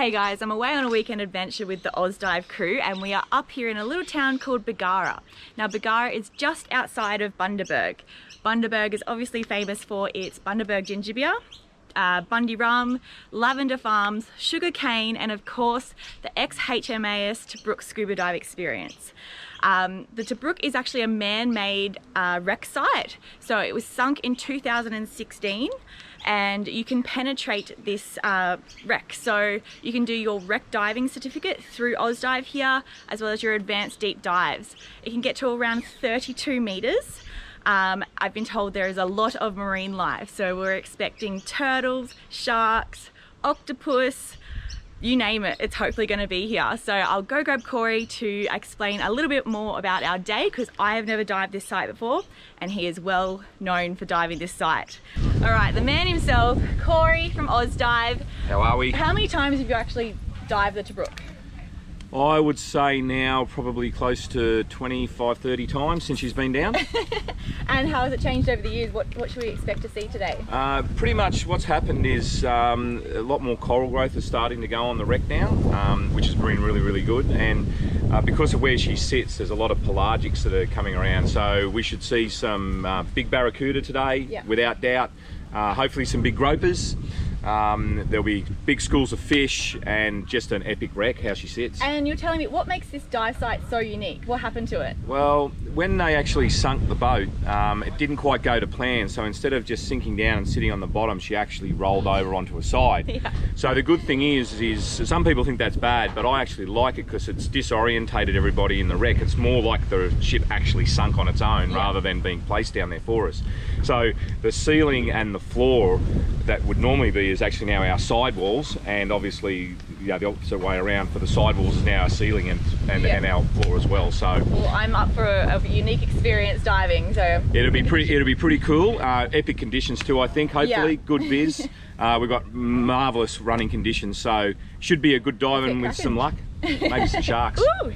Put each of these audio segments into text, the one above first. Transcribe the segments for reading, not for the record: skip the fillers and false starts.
Hey guys, I'm away on a weekend adventure with the Ozdive crew and we are up here in a little town called Bargara. Now Bargara is just outside of Bundaberg. Bundaberg is obviously famous for its Bundaberg ginger beer, Bundy rum, lavender farms, sugar cane, and of course the Ex-Hmas Tobruk scuba dive experience. The Tobruk is actually a man-made wreck site. So it was sunk in 2016 and you can penetrate this wreck. So you can do your wreck diving certificate through Ozdive here, as well as your advanced deep dives. It can get to around 32 meters. I've been told there is a lot of marine life, so we're expecting turtles, sharks, octopus, you name it, it's hopefully going to be here. So I'll go grab Corey to explain a little bit more about our day, because I have never dived this site before and he is well known for diving this site. All right, the man himself, Corey from Ozdive. How are we? How many times have you actually dived the Tobruk? I would say now probably close to 25, 30 times since she's been down. And how has it changed over the years? What should we expect to see today? Pretty much what's happened is a lot more coral growth is starting to go on the wreck now, which has been really, really good. And because of where she sits, there's a lot of pelagics that are coming around. So we should see some big barracuda today, without doubt. Hopefully some big gropers. There'll be big schools of fish and just an epic wreck how she sits. And you're telling me, what makes this dive site so unique? What happened to it? Well, when they actually sunk the boat, it didn't quite go to plan. So instead of just sinking down and sitting on the bottom, she actually rolled over onto a side. Yeah. So the good thing is some people think that's bad, but I actually like it because it's disorientated everybody in the wreck. It's more like the ship actually sunk on its own rather than being placed down there for us. So the ceiling and the floor that would normally be is actually now our sidewalls, and obviously the opposite way around for the sidewalls is now our ceiling and our floor as well. So well, I'm up for a unique experience diving, so it'll be pretty cool. Epic conditions too, I think. Hopefully good viz. We've got marvelous running conditions, so should be a good diving with some luck. Maybe some sharks. Ooh.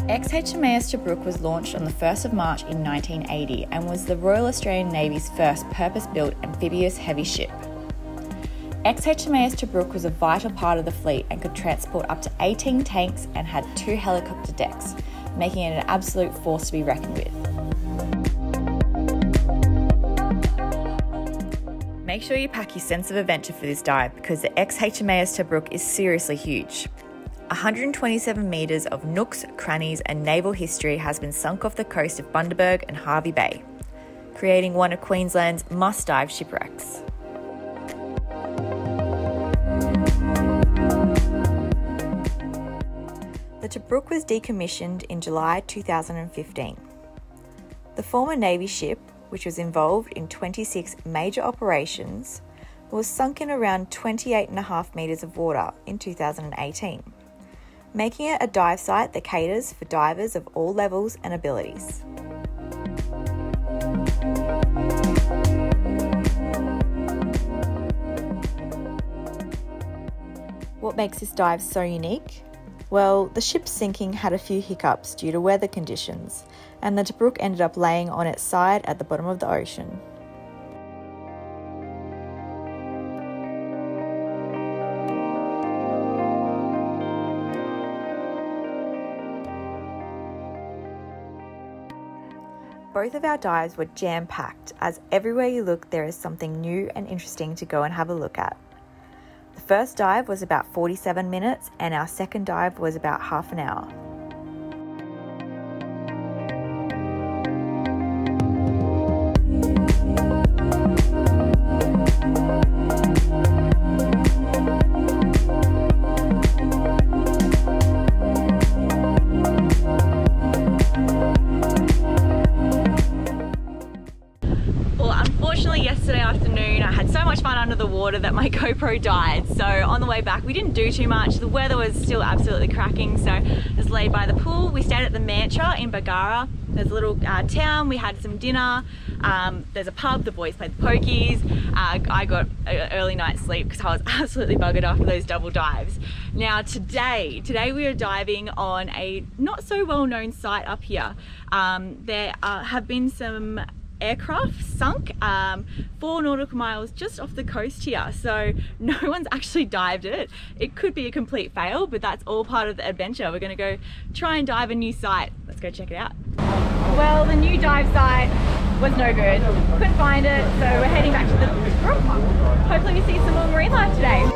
Ex-Hmas Tobruk was launched on the 1st of March in 1980 and was the Royal Australian Navy's first purpose-built amphibious heavy ship. Ex-Hmas Tobruk was a vital part of the fleet and could transport up to 18 tanks and had 2 helicopter decks, making it an absolute force to be reckoned with. Make sure you pack your sense of adventure for this dive, because the Ex-Hmas Tobruk is seriously huge. 127 metres of nooks, crannies and naval history has been sunk off the coast of Bundaberg and Hervey Bay, creating one of Queensland's must-dive shipwrecks. The Tobruk was decommissioned in July 2015. The former Navy ship, which was involved in 26 major operations, was sunk in around 28.5 metres of water in 2018. Making it a dive site that caters for divers of all levels and abilities. What makes this dive so unique? Well, the ship's sinking had a few hiccups due to weather conditions, and the Tobruk ended up laying on its side at the bottom of the ocean. Both of our dives were jam-packed, as everywhere you look there is something new and interesting to go and have a look at. The first dive was about 47 minutes and our second dive was about half an hour. Yesterday afternoon I had so much fun under the water that my GoPro died, so on the way back we didn't do too much. The weather was still absolutely cracking, so just laid by the pool. We stayed at the Mantra in Bargara. There's a little town. We had some dinner. There's a pub. The boys played the pokies. I got an early night's sleep because I was absolutely buggered after those double dives. Now today we are diving on a not so well known site up here. There have been some aircraft sunk 4 nautical miles just off the coast here, so no one's actually dived it. It could be a complete fail, but that's all part of the adventure. We're going to go try and dive a new site. Let's go check it out. Well, the new dive site was no good. Couldn't find it, so we're heading back to the brook. Hopefully we see some more marine life today.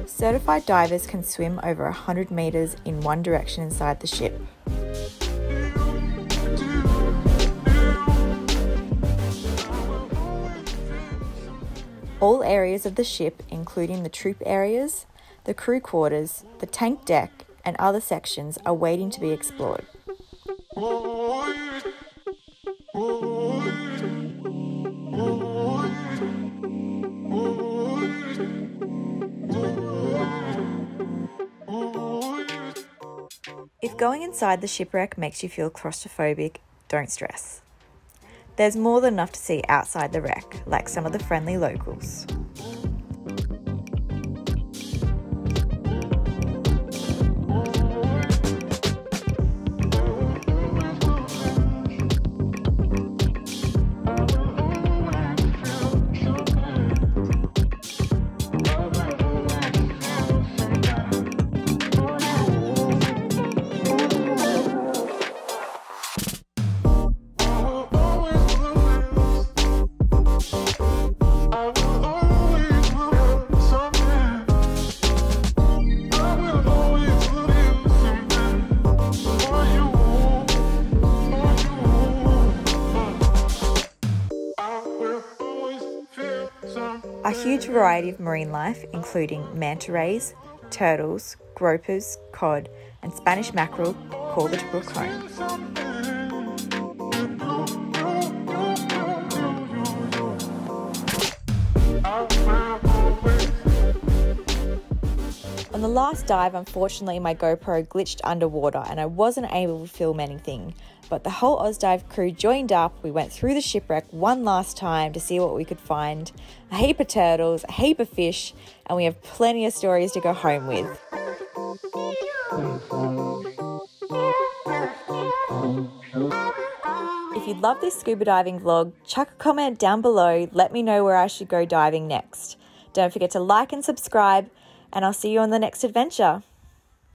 Certified divers can swim over 100 meters in one direction inside the ship. All areas of the ship, including the troop areas, the crew quarters, the tank deck, and other sections, are waiting to be explored. If going inside the shipwreck makes you feel claustrophobic, don't stress. There's more than enough to see outside the wreck, like some of the friendly locals. A huge variety of marine life, including manta rays, turtles, gropers, cod, and Spanish mackerel, call the Tobruk home. On the last dive, unfortunately, my GoPro glitched underwater and I wasn't able to film anything. But the whole Ozdive crew joined up. We went through the shipwreck one last time to see what we could find. A heap of turtles, a heap of fish, and we have plenty of stories to go home with. If you love this scuba diving vlog, chuck a comment down below. Let me know where I should go diving next. Don't forget to like and subscribe, and I'll see you on the next adventure.